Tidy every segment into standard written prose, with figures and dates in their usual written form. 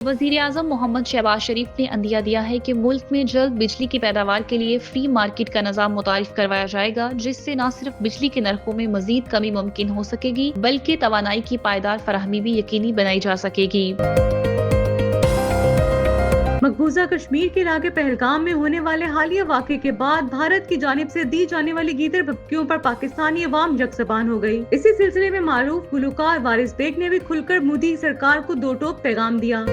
वज़ीर-ए-आज़म मोहम्मद शहबाज शरीफ ने अंदिया दिया है कि मुल्क में जल्द बिजली की पैदावार के लिए फ्री मार्केट का निज़ाम मुतारिफ करवाया जाएगा, जिससे न सिर्फ बिजली के नरखों में मजीद कमी मुमकिन हो सकेगी, बल्कि तवानाई की पायदार फराहमी भी यकीनी बनाई जा सकेगी। मकबूजा कश्मीर के इलाके पहलगाम में होने वाले हालिया वाक़े के बाद भारत की जानिब से दी जाने वाली गीदड़ भभकियों पर पाकिस्तानी अवाम यकज़बान हो गई। इसी सिलसिले में मारूफ गुलकार वारिस बेग ने भी खुलकर मोदी सरकार को दो टोक पैगाम दिया।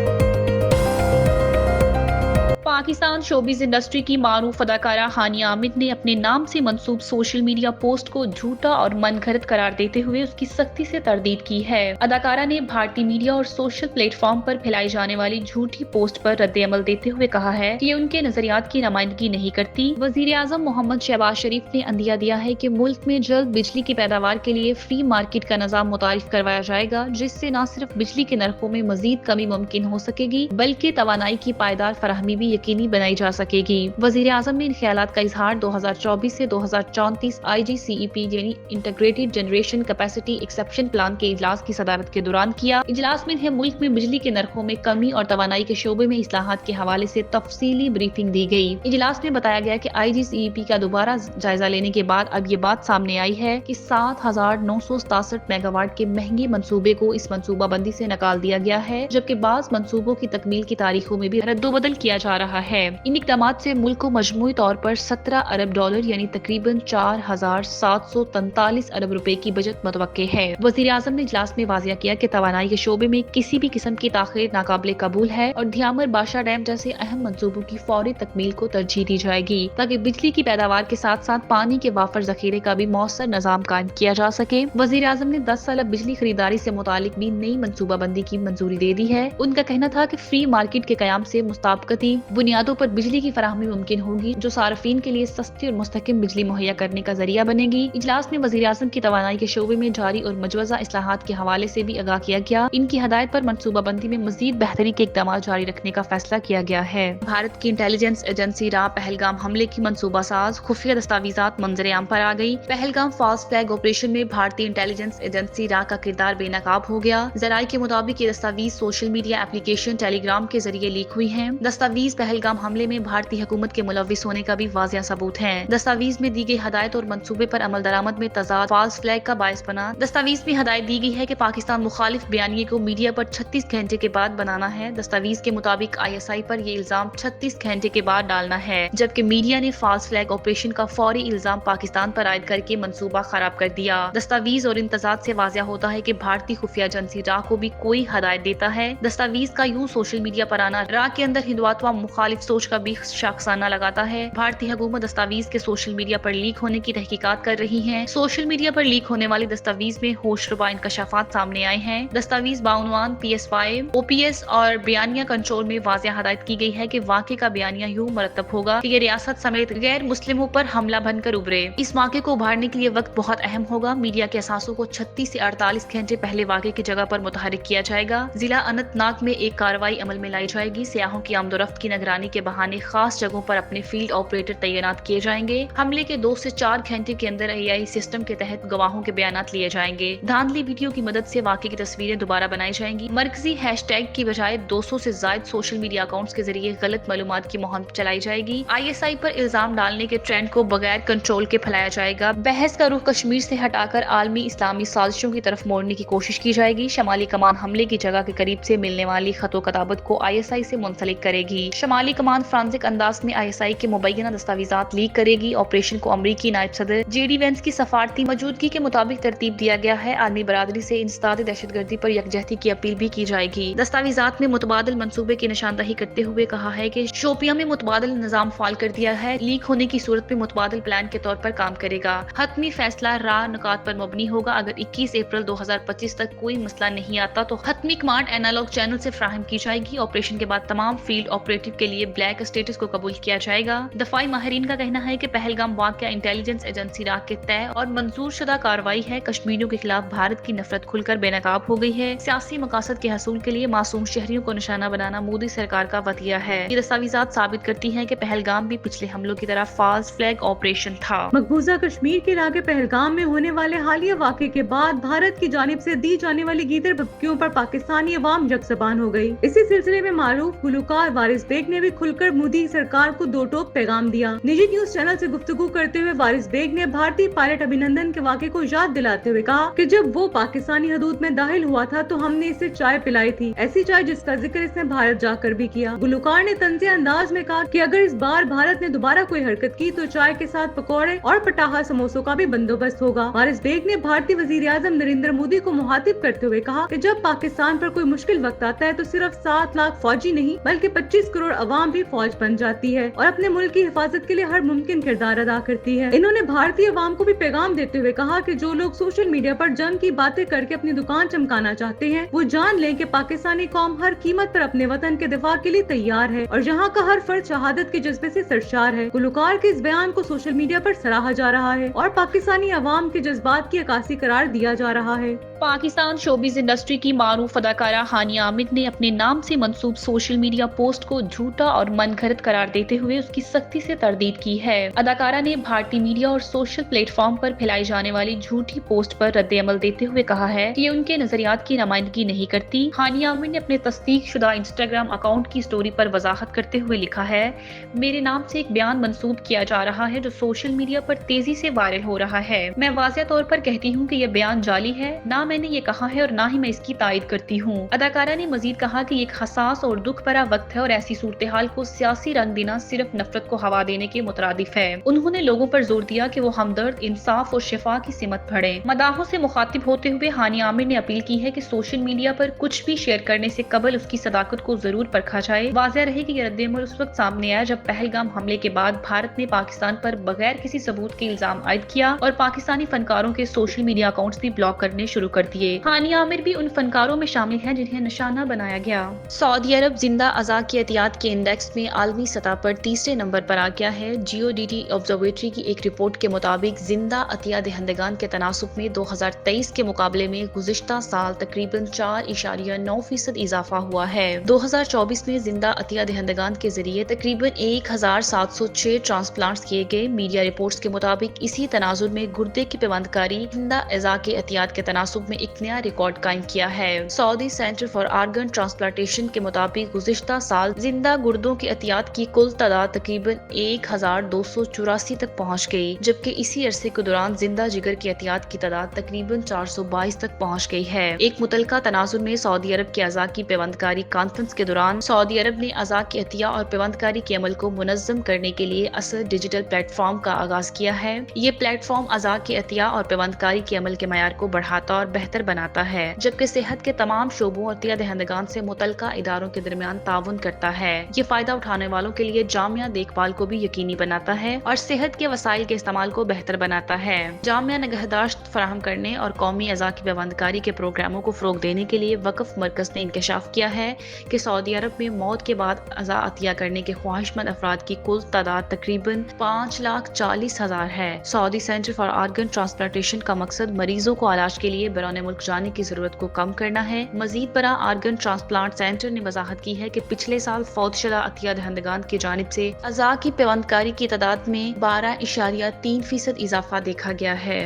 पाकिस्तान शोबिज़ इंडस्ट्री की मारूफ अदाकारा हानिया आमिर ने अपने नाम से मंसूब सोशल मीडिया पोस्ट को झूठा और मनगढ़ंत करार देते हुए उसकी सख्ती से तरदीद की है। अदाकारा ने भारतीय मीडिया और सोशल प्लेटफॉर्म पर फैलाई जाने वाली झूठी पोस्ट पर रद्द-ए-अमल देते हुए कहा है कि ये उनके नजरियात की नुमाइंदगी नहीं करती। वज़ीर-ए-आज़म मोहम्मद शहबाज शरीफ ने अंदिया दिया है कि मुल्क में जल्द बिजली की पैदावार के लिए फ्री मार्केट का निज़ाम मुतारिफ करवाया जाएगा, जिससे न सिर्फ बिजली के नरखों में मजीद कमी मुमकिन हो सकेगी, बल्कि तवानाई की पायदार फराहमी भी यकीनी बनाई जा सकेगी। वज़ीर आज़म ने इन ख्यालात का इजहार 2024 से 2034 IGCEP यानी integrated generation capacity exception plan के इजलास की सदारत के दौरान किया। इजलास में मुल्क में बिजली के नरखों में कमी और तवानाई के शोबे में इस्लाहात के हवाले से तफसीली ब्रीफिंग दी गई। इजलास में बताया गया कि IGCEP का दोबारा जायजा लेने के बाद अब ये बात सामने आई है कि 7,967 मेगावाट के महंगे मंसूबे को इस मंसूबा बंदी से निकाल दिया गया है, जबकि बाज़ मंसूबों की तकमील की तारीखों में भी रद्दोबदल किया जा रहा है। इन इक़दामात से मुल्क को मजमूई तौर पर 17 अरब डॉलर यानी तकरीबन 4,743 अरब रुपए की बचत मुतवक्के है। वज़ीर आज़म ने इजलास में वाज़िया किया कि तवानाई के शोबे में किसी भी किस्म की ताख़ीर नाकाबिले कबूल है और धियामर बादशाह डैम जैसे अहम मंसूबों की फौरी तकमील को तरजीह दी जाएगी, ताकि बिजली की पैदावार के साथ साथ पानी के वाफर जखीरे का भी मौसर निज़ाम कायम किया जा सके। वज़ीर आज़म ने 10 साल बिजली खरीदारी से मुतालिक भी नई मनसूबाबंदी की मंजूरी दे दी है। उनका कहना था कि फ्री मार्केट के कयाम से मुताबिकती बुनियादों पर बिजली की फराहमी मुमकिन होगी, जो सार्फिन के लिए सस्ती और मुस्तकिम बिजली मुहैया करने का जरिया बनेगी। इजलास में वज़ीर आज़म की तवानाई के शोबे में जारी और मजवज़ा इस्लाहात के हवाले से भी आगाह किया गया। इनकी हदायत पर मनसूबाबंदी में मजीद बेहतरी के इक़दाम जारी रखने का फैसला किया गया है। भारत की इंटेलिजेंस एजेंसी रा पहलगाम हमले की मनसूबा साज खुफिया दस्तावेज़ात मंजर आम पर आ गई। पहलगाम फास्ट फ्लैग ऑपरेशन में भारतीय इंटेलिजेंस एजेंसी रा का किरदार बेनकाब हो गया। जराये के मुताबिक ये दस्तावेज सोशल मीडिया एप्लीकेशन टेलीग्राम के जरिए लीक हुई है। दस्तावेज पहलगाम हमले में भारतीय हुकूमत के मुलव्विस होने का भी वाज़िया सबूत है। दस्तावेज में दी गई हदायत और मंसूबे पर अमल दरामद में तजाद फास्ट फ्लैग का बायस बना। दस्तावेज में हदायत दी गई है कि पाकिस्तान मुखालिफ बयानिए को मीडिया पर 36 घंटे के बाद बनाना है। दस्तावेज के मुताबिक ISI पर ये इल्जाम 36 घंटे के बाद डालना है, जबकि मीडिया ने फास्ट फ्लैग ऑपरेशन का फौरी इल्जाम पाकिस्तान पर आयद करके मंसूबा खराब कर दिया। दस्तावेज और इंतजाज से वाज़िया होता है कि भारतीय खुफिया एजेंसी रा को भी कोई हदायत देता है। दस्तावेज का यूं सोशल मीडिया पर आना रा के अंदर हिंदुत्व मुखालिफ सोच का भी शाखसाना लगाता है। भारतीय हुकूमत दस्तावेज के सोशल मीडिया पर लीक होने की तहकीकात कर रही है। सोशल मीडिया पर लीक होने वाली दस्तावेज में होशरुबा इंकशाफात सामने आए हैं। दस्तावेज बाउनवान PS5 OPS और बयानिया कंट्रोल में वाज़िया हदायत की गई है कि वाक़े का बयानिया यूं मरतब होगा कि ये रियासत समेत गैर मुस्लिमों पर हमला बनकर उभरे। इस वाक़े को उभारने के लिए वक्त बहुत अहम होगा। मीडिया के असासों को 36 से 48 घंटे पहले वाक़े की जगह पर मुतहरिक किया जाएगा। जिला अनंतनाग में एक कार्रवाई अमल में लाई जाएगी। सियाहों की आमदोरफ्त की निगरानी के बहाने खास जगहों पर अपने फील्ड ऑपरेटर तैनात किए जाएंगे। हमले के 2 से 4 घंटे के अंदर AI सिस्टम के तहत गवाहों के बयानात लिए जाएंगे। धांधली वीडियो की मदद से वाक़े की तस्वीरें दोबारा बनाई जाएंगी। मरकजी हैशटैग की बजाय 200 से ज्यादा सोशल मीडिया अकाउंट्स के जरिए गलत मालूमात की मुहिम चलाई जाएगी। ISI पर इल्जाम डालने के ट्रेंड को बगैर कंट्रोल के फैलाया जाएगा। बहस का रुख कश्मीर से हटाकर आलमी इस्लामी साजिशों की तरफ मोड़ने की कोशिश की जाएगी। शमाली कमान हमले की जगह के करीब से मिलने वाली खतो कताबत को ISI से मुंसलिक करेगी। शमाली कमान फ्रांसिक अंदाज में ISI के मुबैना दस्तावेजात लीक करेगी। ऑपरेशन को अमरीकी नायब सदर JD वेंस की सफारती मौजूदगी के मुताबिक तरतीब दिया गया है। आलमी बरादरी से इंसदाद दहशतगर्दी पर यकजहती की अपील भी की जाएगी। दस्तावेजात में मुतबादिल मंसूबे की निशानदही करते हुए कहा है कि शोपिया में मुतबादिल निजाम फाल कर दिया है। लीक होने की सूरत में मुतबादिल प्लान के तौर पर काम करेगा। हतमी फैसला राह नुकात पर मबनी होगा। अगर 21 अप्रैल 2025 तक कोई मसला नहीं आता तो हतमी कमांड एनालॉग चैनल से फ्राहम की जाएगी। ऑपरेशन के बाद तमाम फील्ड ऑपरेटिव के के लिए ब्लैक स्टेटस को कबूल किया जाएगा। दफाई माहिरीन का कहना है कि पहलगाम वाक़या इंटेलिजेंस एजेंसी राग के तय और मंजूर शुदा कार्रवाई है। कश्मीरियों के खिलाफ भारत की नफरत खुलकर बेनकाब हो गई है। सियासी मकासद के हसूल के लिए मासूम शहरियों को निशाना बनाना मोदी सरकार का वतीरा है। ये दस्तावेज़ात साबित करती हैं कि पहलगाम भी पिछले हमलों की तरह फॉल्स फ्लैग ऑपरेशन था। मकबूजा कश्मीर के इलाके पहलगाम में होने वाले हालिया वाक़े के बाद भारत की जानिब से दी जाने वाली गीदड़ भभकियों पर पाकिस्तानी अवाम यकज़बान हो गई। इसी सिलसिले में मारूफ गुलकार वारिस बेग ने भी खुलकर मोदी सरकार को दो टोक पैगाम दिया। निजी न्यूज चैनल से गुफ्तगू करते हुए वारिस बेग ने भारतीय पायलट अभिनंदन के वाक़े को याद दिलाते हुए कहा कि जब वो पाकिस्तानी हदूद में दाखिल हुआ था तो हमने इसे चाय पिलाई थी, ऐसी चाय जिसका जिक्र इसने भारत जाकर भी किया। गुलकार ने तंज़िया अंदाज में कहा कि अगर इस बार भारत ने दोबारा कोई हरकत की तो चाय के साथ पकौड़े और पटाखा समोसों का भी बंदोबस्त होगा। वारिस बेग ने भारतीय वज़ीर आज़म नरेंद्र मोदी को मुखातिब करते हुए कहा कि जब पाकिस्तान पर कोई मुश्किल वक्त आता है तो सिर्फ 7 लाख फौजी नहीं बल्कि 25 करोड़ अवाम भी फौज बन जाती है और अपने मुल्क की हिफाजत के लिए हर मुमकिन किरदार अदा करती है। इन्होंने भारतीय अवाम को भी पैगाम देते हुए कहा कि जो लोग सोशल मीडिया पर जंग की बातें करके अपनी दुकान चमकाना चाहते हैं वो जान लें कि पाकिस्तानी कौम हर कीमत पर अपने वतन के दिफा के लिए तैयार है और यहाँ का हर फर्द शहादत के जज्बे से सरशार है। गुलकार के इस बयान को सोशल मीडिया पर सराहा जा रहा है और पाकिस्तानी अवाम के जज्बात की अक्कासी करार दिया जा रहा है। पाकिस्तान शोबिज़ इंडस्ट्री की मारूफ अदाकारा हानिया आमिर ने अपने नाम से मंसूब सोशल मीडिया पोस्ट को झूठा और मनगढ़ंत करार देते हुए उसकी सख्ती से तरदीद की है। अदाकारा ने भारतीय मीडिया और सोशल प्लेटफॉर्म पर फैलाई जाने वाली झूठी पोस्ट पर रद्द-ए-अमल देते हुए कहा है कि ये उनके नजरियात की नुमाइंदगी नहीं करती। हानिया आमिर ने अपने तस्दीक शुदा इंस्टाग्राम अकाउंट की स्टोरी पर वजाहत करते हुए लिखा है, मेरे नाम से एक बयान मंसूब किया जा रहा है जो सोशल मीडिया पर तेजी से वायरल हो रहा है। मैं वाज़ेह तौर पर कहती हूँ कि यह बयान जाली है, ना मैंने ये कहा है और ना ही मैं इसकी तायद करती हूँ। अदाकारा ने मजीद कहा कि एक हसास और दुख भरा वक्त है और ऐसी सूरत हाल को सियासी रंग देना सिर्फ नफरत को हवा देने के मुतरादिफ है। उन्होंने लोगों पर जोर दिया कि वो हमदर्द, इंसाफ और शिफा की सिमत पढ़े। मदाहों से मुखातिब होते हुए हानिया आमिर ने अपील की है कि सोशल मीडिया पर कुछ भी शेयर करने से कबल उसकी सदाकत को जरूर परखा जाए। वाज़ेह रहे कि यह रद्द-ए-अमल उस वक्त सामने आया जब पहलगाम हमले के बाद भारत ने पाकिस्तान पर बगैर किसी सबूत के इल्जाम आयद किया और पाकिस्तानी फनकारों के सोशल मीडिया अकाउंट्स भी ब्लॉक करने शुरू कर दिए। हानिया आमिर भी उन फनकारों में शामिल हैं जिन्हें निशाना बनाया गया। सऊदी अरब जिंदा अज़ा की एहतियात के इंडेक्स में आलमी सतह पर तीसरे नंबर पर आ गया है। GODT ऑब्जर्वेटरी की एक रिपोर्ट के मुताबिक जिंदा अतिया दहंदगान के तनासुब में 2023 के मुकाबले में गुज़िश्ता साल तकरीबन 4.9% इजाफा हुआ है। 2024 में जिंदा अतिया दहंदगान के जरिए तकरीबन 1706 ट्रांसप्लांट्स किए गए। मीडिया रिपोर्ट्स के मुताबिक इसी तनाजुर में गुर्दे की पेवंदकारी जिंदा अज़ा के एहतियात के तनासुब में एक नया रिकॉर्ड कायम किया है। Saudi centre for organ transplantation के मुताबिक गुज़िश्ता साल जिंदा गुर्दों की एहतियात की कुल तादाद तकरीबन 1284 तक पहुँच गई, जबकि इसी अरसे के दौरान जिंदा जिगर की एहतियात की तादाद तकरीबन 422 तक पहुँच गई है। एक मुतलका तनाजुर में सऊदी अरब के अज़ा की पेवंदकारी कॉन्फ्रेंस के दौरान सऊदी अरब ने अज़ा की एहतिया और पेवंदकारी के अमल को मुनज़्ज़म करने के लिए असर डिजिटल प्लेटफॉर्म का आगाज किया है। ये प्लेटफॉर्म अज़ा की एहतिया और पेवंदकारी के अमल के मयार को बढ़ाता और बेहतर बनाता है, जबकि सेहत के तमाम शोबों और अतिया दहंदगान से मुतलका इदारों के दरमियान ताउन करता है। ये फायदा उठाने वालों के लिए जामिया देखभाल को भी यकीनी बनाता है और सेहत के वसाइल के इस्तेमाल को बेहतर बनाता है। जामिया निगहदाश्त फराहम करने और कौमी अज़ा की पेवंदकारी के प्रोग्रामों को फरोग देने के लिए वक्फ मरकज ने इंकशाफ किया है कि सऊदी अरब में मौत के बाद अज़ा अतिया करने के ख्वाहिशमंद अफराद की कुल तादाद तकरीबन 5,40,000 है। Saudi centre for organ transplantation का मकसद मरीजों को इलाज के लिए बैरून मुल्क जाने की जरूरत को कम करना है। मजीद बड़ा आर्गन ट्रांसप्लांट सेंटर ने वजाहत की है कि पिछले साल फौतशुदा अतिया दहंदगान की जानिब से अज़ा की पेवंदकारी की तादाद में 12.3% इजाफा देखा गया है।